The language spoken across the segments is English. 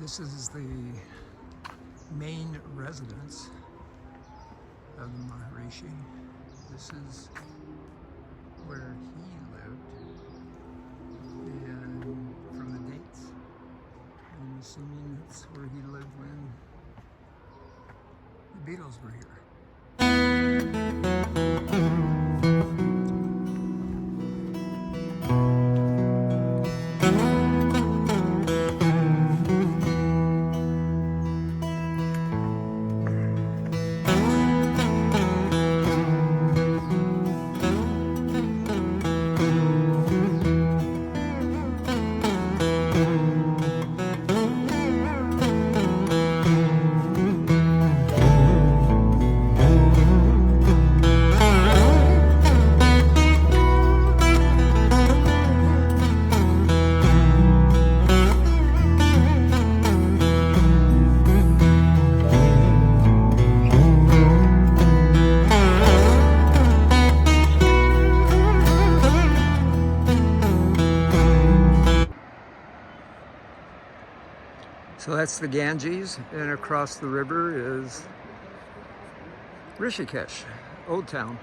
This is the main residence of the Maharishi. This is where he lived, and from the dates, I'm assuming that's where he lived when the Beatles were here. So that's the Ganges, and across the river is Rishikesh, Old Town.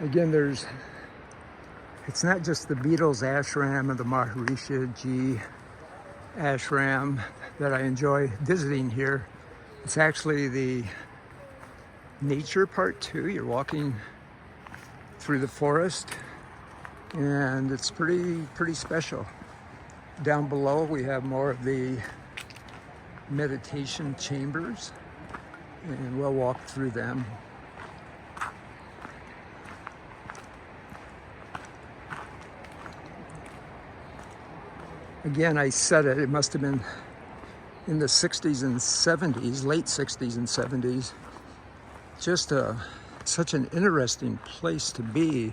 Again, it's not just the Beatles ashram and the Maharishi Ji ashram that I enjoy visiting here. It's actually the nature part too. You're walking through the forest, and it's pretty special. Down below, we have more of the meditation chambers, and we'll walk through them. Again, I said it must have been in the 60s and 70s, late 60s and 70s. Just such an interesting place to be.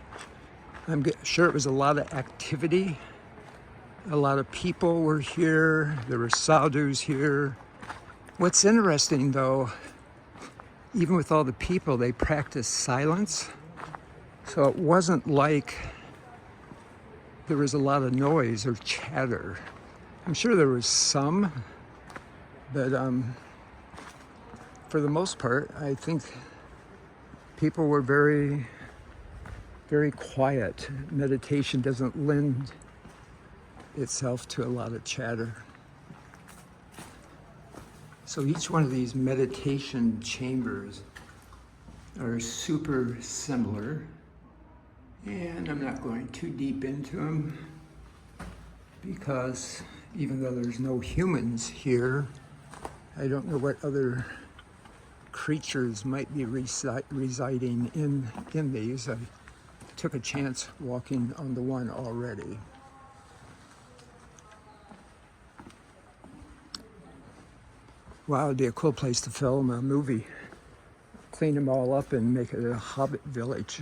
I'm sure it was a lot of activity. A lot of people were here. There were sadhus here. What's interesting though, even with all the people, they practiced silence. So it wasn't like there was a lot of noise or chatter. I'm sure there was some, but for the most part, I think people were very, very quiet. Meditation doesn't lend itself to a lot of chatter. So each one of these meditation chambers are super similar, and I'm not going too deep into them because even though there's no humans here, I don't know what other creatures might be residing in these. I took a chance walking on the one already. Wow, it'd be a cool place to film a movie. Clean them all up and make it a hobbit village.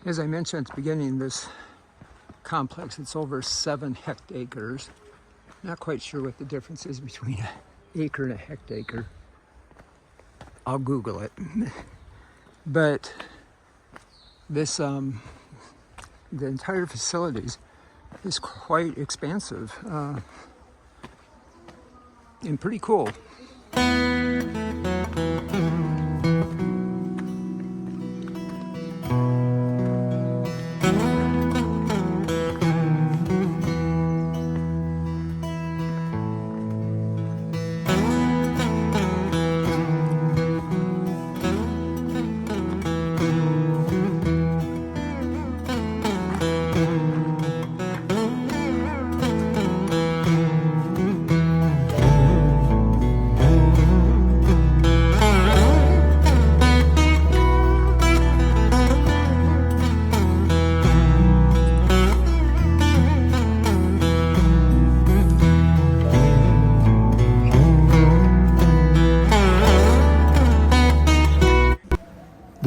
As I mentioned at the beginning, this complex, it's over 7 hectares. Not quite sure what the difference is between an acre and a hectare. I'll Google it. But this, the entire facilities is quite expansive and pretty cool.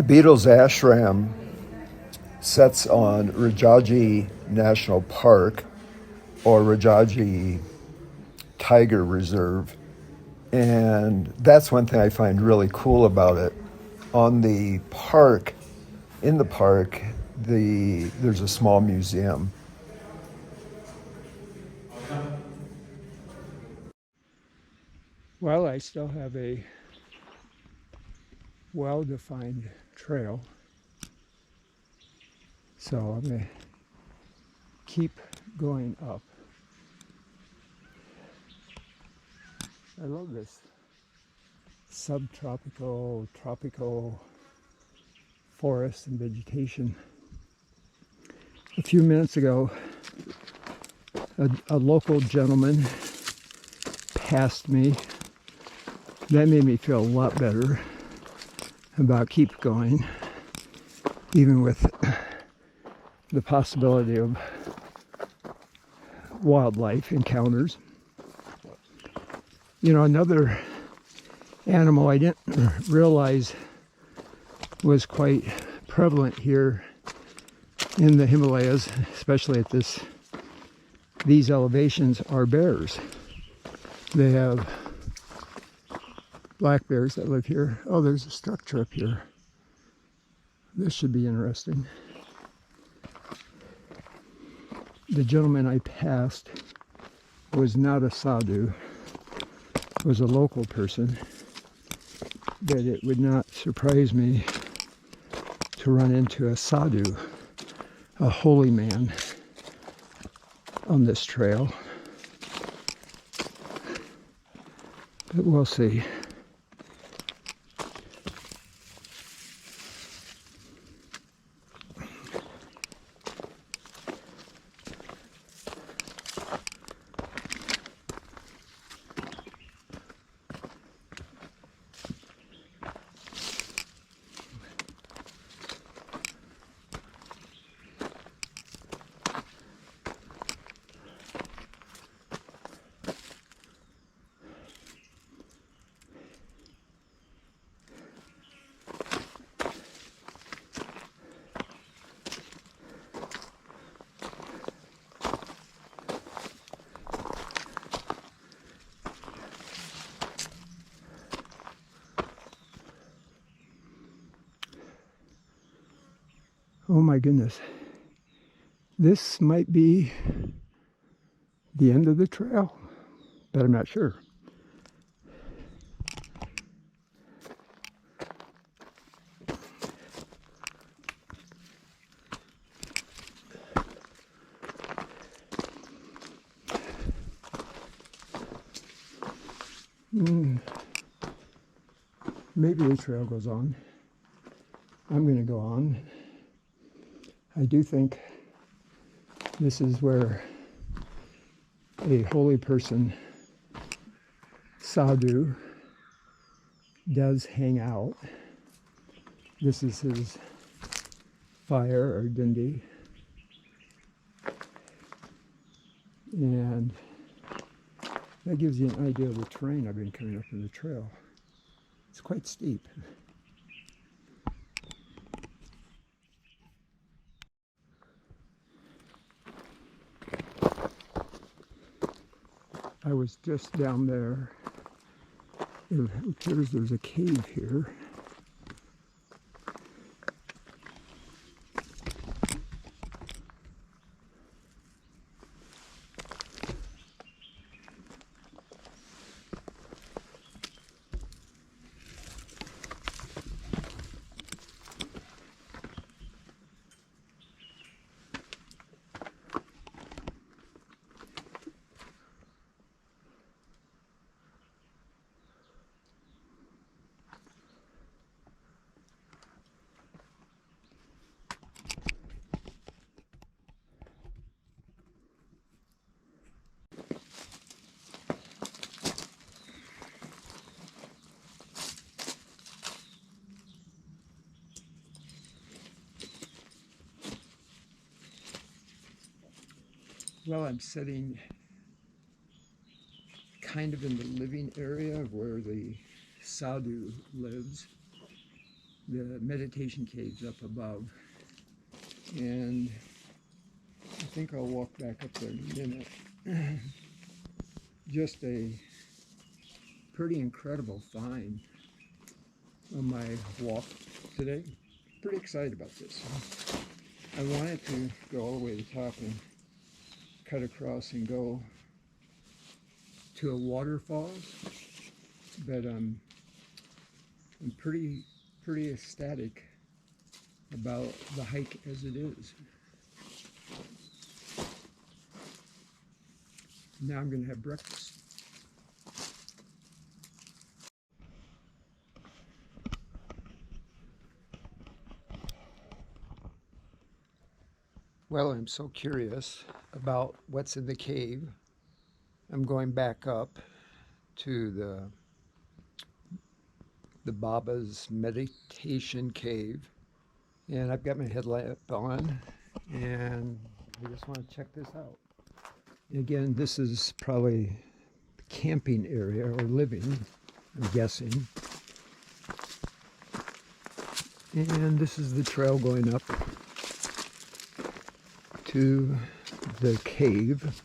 Beatles ashram sets on Rajaji National Park or Rajaji Tiger Reserve. And that's one thing I find really cool about it. On the park, in the park, there's a small museum. Well, I still have a well-defined trail, so I'm going to keep going up. I love this subtropical, tropical forest and vegetation. A few minutes ago, a local gentleman passed me. That made me feel a lot better about keep going, even with the possibility of wildlife encounters. You know, another animal I didn't realize was quite prevalent here in the Himalayas, especially at these elevations, are bears. They have black bears that live here. Oh, there's a structure up here. This should be interesting. The gentleman I passed was not a sadhu, was a local person, but it would not surprise me to run into a sadhu, a holy man, on this trail. But we'll see. Oh my goodness. This might be the end of the trail, but I'm not sure. Maybe the trail goes on. I'm going to go on. I do think this is where a holy person, sadhu, does hang out. This is his fire or dindi. And that gives you an idea of the terrain I've been coming up in the trail. It's quite steep. I was just down there. It appears there's a cave here. Well, I'm sitting kind of in the living area of where the sadhu lives. the meditation caves up above. And I think I'll walk back up there in a minute. Just a pretty incredible find on my walk today. Pretty excited about this. I wanted to go all the way to the top and cut across and go to a waterfall, but I'm pretty ecstatic about the hike as it is. Now I'm going to have breakfast. Well, I'm so curious about what's in the cave. I'm going back up to the Baba's meditation cave, and I've got my headlamp on, and I just want to check this out. Again, this is probably the camping area or living, I'm guessing. And this is the trail going up to the cave.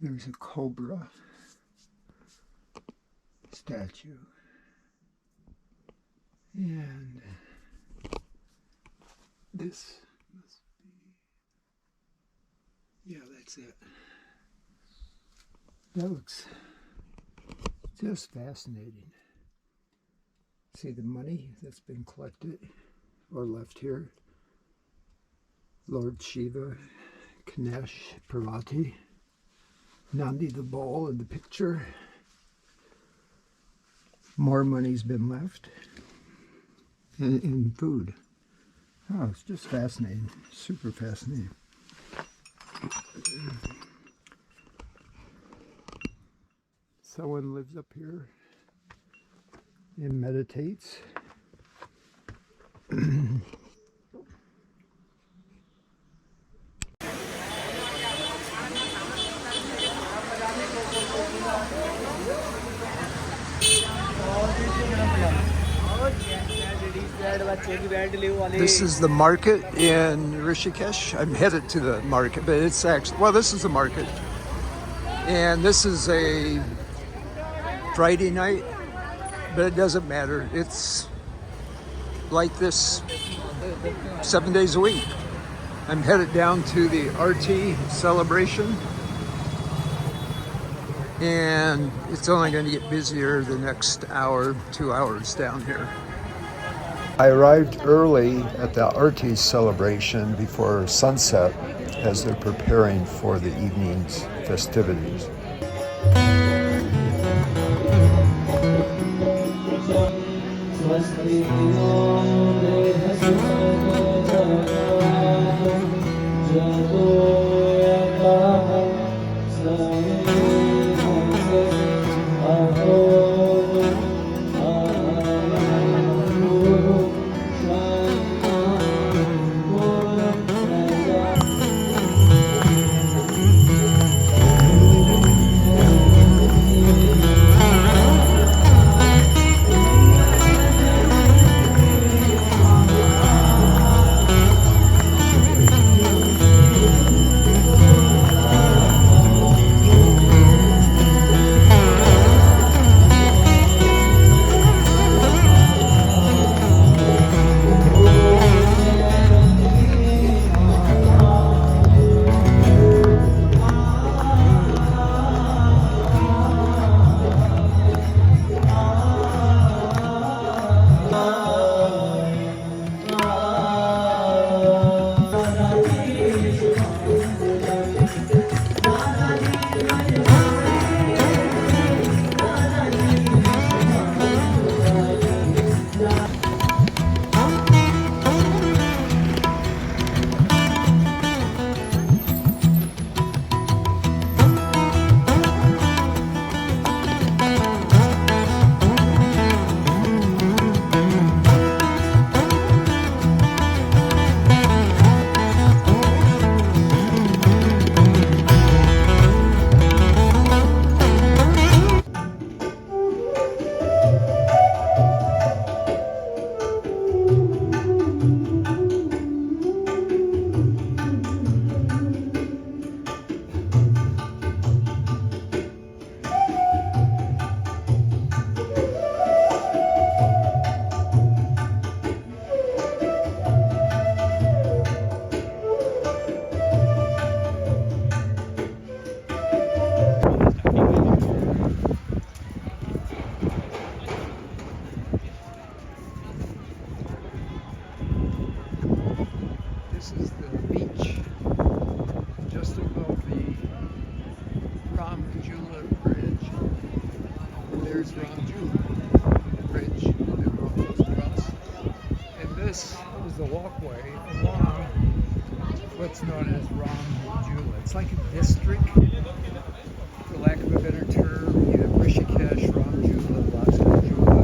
There's a cobra statue, and this must be, yeah, that's it. That looks just fascinating. See the money that's been collected or left here. Lord Shiva, Ganesh, Parvati, Nandi the bull in the picture. More money's been left. And food. Oh, it's just fascinating. Super fascinating. Someone lives up here and meditates. This is the market in Rishikesh. I'm headed to the market, but it's actually, well, this is the market. And this is a Friday night, but it doesn't matter. It's like this 7 days a week. I'm headed down to the RT celebration, and it's only going to get busier the next hour, 2 hours down here. I arrived early at the RT celebration before sunset as they're preparing for the evening's festivities. This is the beach just above the Ram Jula Bridge. There's Ram Jula Bridge that road goes across. And this is the walkway along what's known as Ram Jula. It's like a district, for lack of a better term. You have Rishikesh, Ram Jula, Lhasa Jula.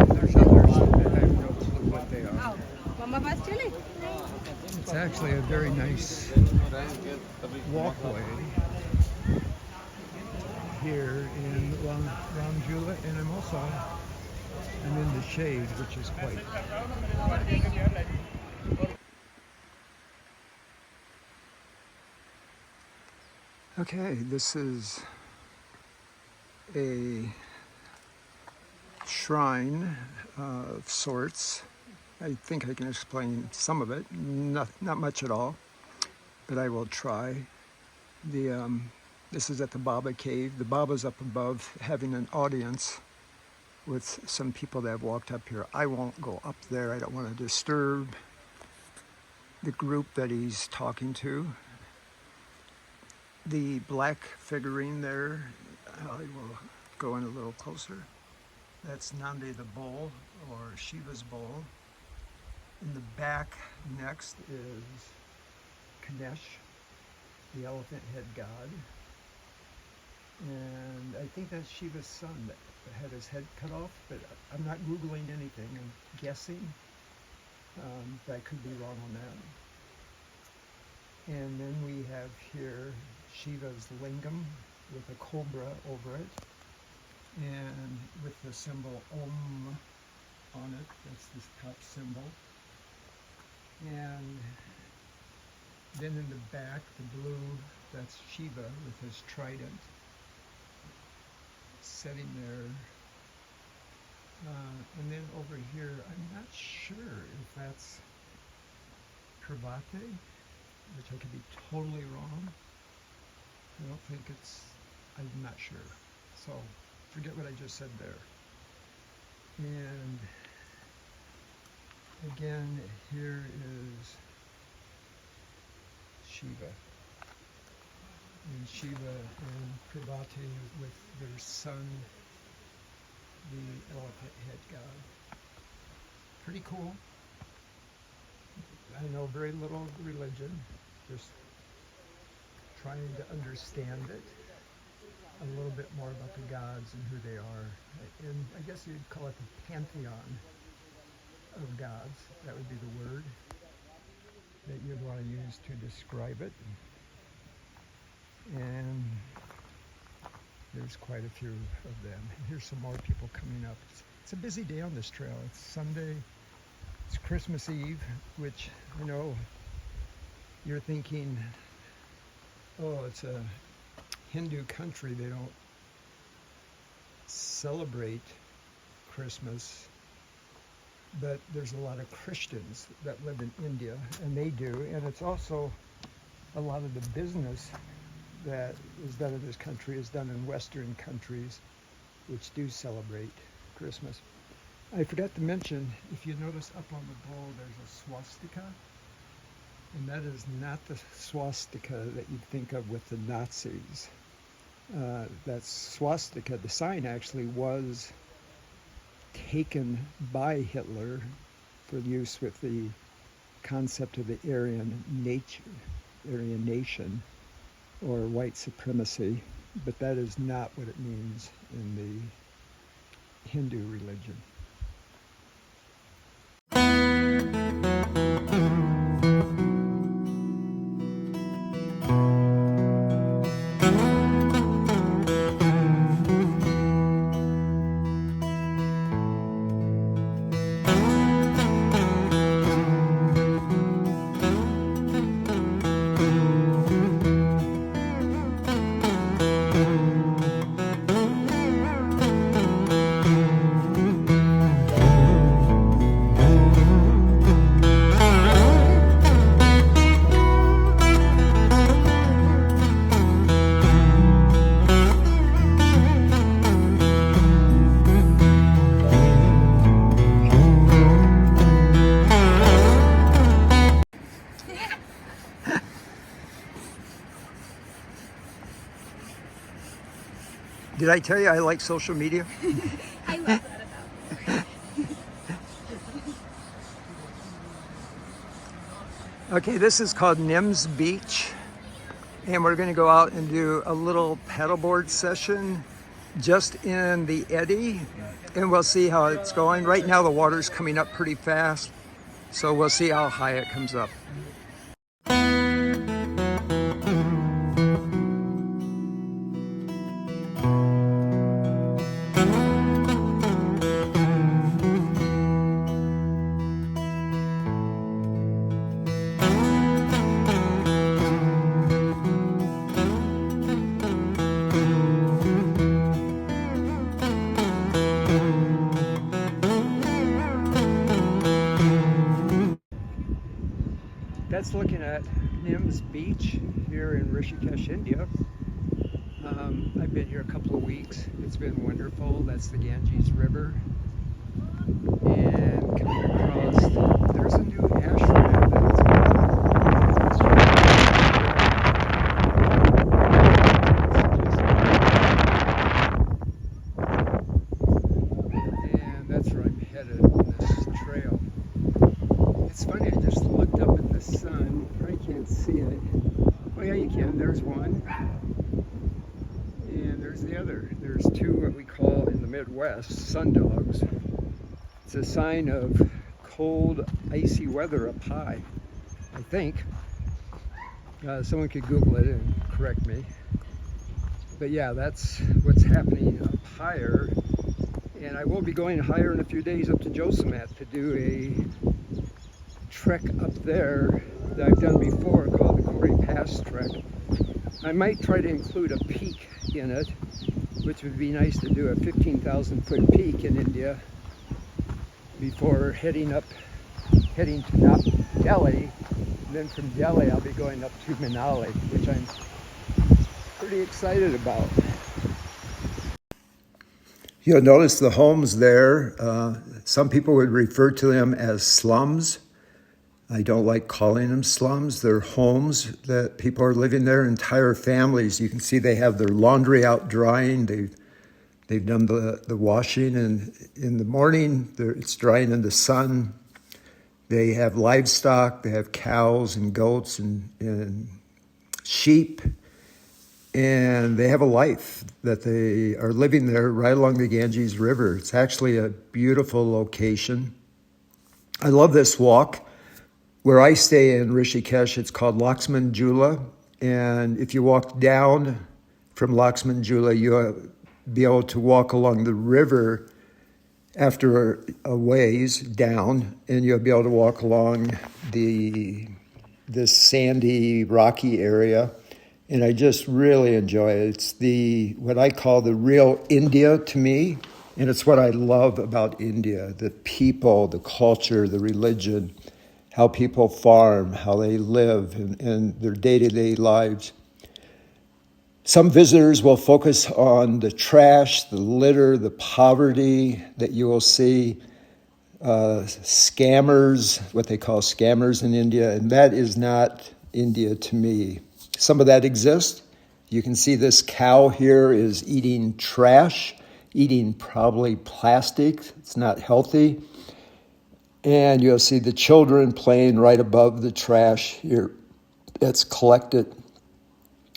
And there's others that I have no clue what they are. It's actually a very nice walkway here in Ram Jula, and I'm in the shade, which is quite. Okay, this is a shrine of sorts. I think I can explain some of it, not much at all, but I will try. This is at the Baba Cave. The Baba's up above having an audience with some people that have walked up here. I won't go up there. I don't want to disturb the group that he's talking to. The black figurine there, I will go in a little closer. That's Nandi the bull, or Shiva's bull. In the back next is Ganesh, the elephant head god. And I think that's Shiva's son that had his head cut off, but I'm not Googling anything, I'm guessing. But I could be wrong on that. And then we have here Shiva's lingam with a cobra over it, and with the symbol Om on it. That's this top symbol. And then in the back, the blue, that's Shiva with his trident sitting there. And then over here, I'm not sure if that's Prabhate, which I could be totally wrong. I don't think I'm not sure. So forget what I just said there. And again, here is Shiva. And Shiva and Prabhati with their son, the elephant head god. Pretty cool. I know very little religion, just trying to understand it a little bit more about the gods and who they are. And I guess you'd call it the pantheon of gods. That would be the word that you'd want to use to describe it. And there's quite a few of them. And here's some more people coming up. It's a busy day on this trail. It's Sunday. It's Christmas Eve, which I know you're thinking, oh, it's a Hindu country. They don't celebrate Christmas. But there's a lot of Christians that live in India, and they do. And it's also a lot of the business that is done in this country is done in Western countries, which do celebrate Christmas. I forgot to mention, if you notice up on the bowl, there's a swastika, and that is not the swastika that you'd think of with the Nazis. That swastika, the sign actually was taken by Hitler for use with the concept of the Aryan nation, or white supremacy, but that is not what it means in the Hindu religion. Did I tell you I like social media? I love that about Okay, this is called Nims Beach, and we're going to go out and do a little paddleboard session just in the eddy, and we'll see how it's going. Right now the water's coming up pretty fast, so we'll see how high it comes up. That's looking at Nims Beach here in Rishikesh, India. I've been here a couple of weeks. It's been wonderful. That's the Ganges River. And coming across, there's a new ashram that's and that's where I'm headed on this trail. It's funny, I just looked up at the sun. I can't see it. Oh yeah, you can. There's one. And there's the other. There's two what we call in the Midwest sundogs. It's a sign of cold, icy weather up high, I think. Someone could Google it and correct me. But yeah, that's what's happening up higher. And I will be going higher in a few days up to Josimat to do a trek up there that I've done before called the Corey Pass Trek. I might try to include a peak in it, which would be nice to do a 15,000 foot peak in India before heading to Delhi. And then from Delhi I'll be going up to Manali, which I'm pretty excited about. You'll notice the homes there. Some people would refer to them as slums. I don't like calling them slums. They're homes that people are living there, entire families. You can see they have their laundry out drying. They've done the washing, and in the morning it's drying in the sun. They have livestock. They have cows and goats and sheep. And they have a life that they are living there right along the Ganges River. It's actually a beautiful location. I love this walk. Where I stay in Rishikesh, it's called Laxman Jula. And if you walk down from Laxman Jula, you'll be able to walk along the river after a ways down, and you'll be able to walk along this sandy, rocky area. And I just really enjoy it. It's what I call the real India to me. And it's what I love about India, the people, the culture, the religion, how people farm, how they live, and their day-to-day lives. Some visitors will focus on the trash, the litter, the poverty that you will see, scammers, what they call scammers in India, and that is not India to me. Some of that exists. You can see this cow here is eating trash, eating probably plastic. It's not healthy. And you'll see the children playing right above the trash here that's collected.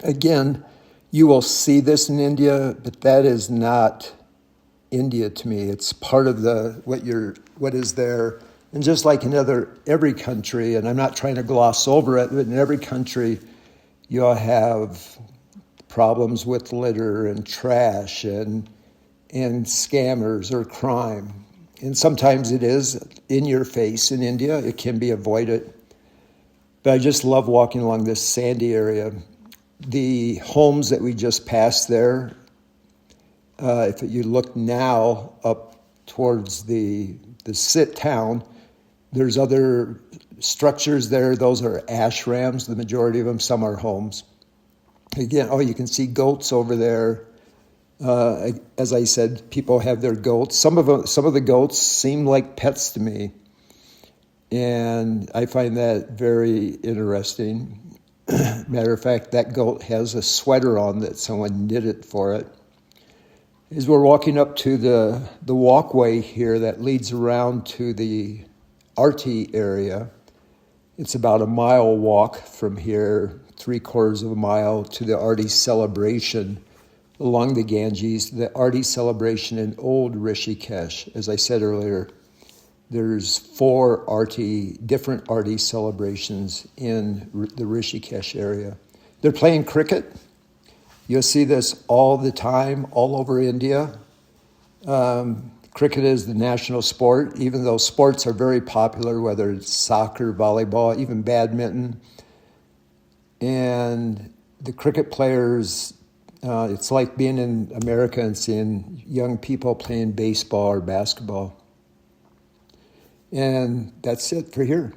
Again, you will see this in India, but that is not India to me. It's part of what is there. And just like in every country, and I'm not trying to gloss over it, but in every country, you'll have problems with litter and trash and scammers or crime. And sometimes it is in your face in India. It can be avoided. But I just love walking along this sandy area. The homes that we just passed there, if you look now up towards the sit town, there's other structures there. Those are ashrams, the majority of them. Some are homes. Again, you can see goats over there. As I said, people have their goats. Some of the goats seem like pets to me, and I find that very interesting. Matter of fact, that goat has a sweater on that someone knitted for it. As we're walking up to the walkway here that leads around to the Arti area, it's about a mile walk from here, 3/4 of a mile to the Arti celebration along the Ganges, the Arti celebration in Old Rishikesh. As I said earlier, there's 4 different Arti celebrations in the Rishikesh area. They're playing cricket. You'll see this all the time, all over India. Cricket is the national sport, even though sports are very popular, whether it's soccer, volleyball, even badminton. And the cricket players, it's like being in America and seeing young people playing baseball or basketball. And that's it for here.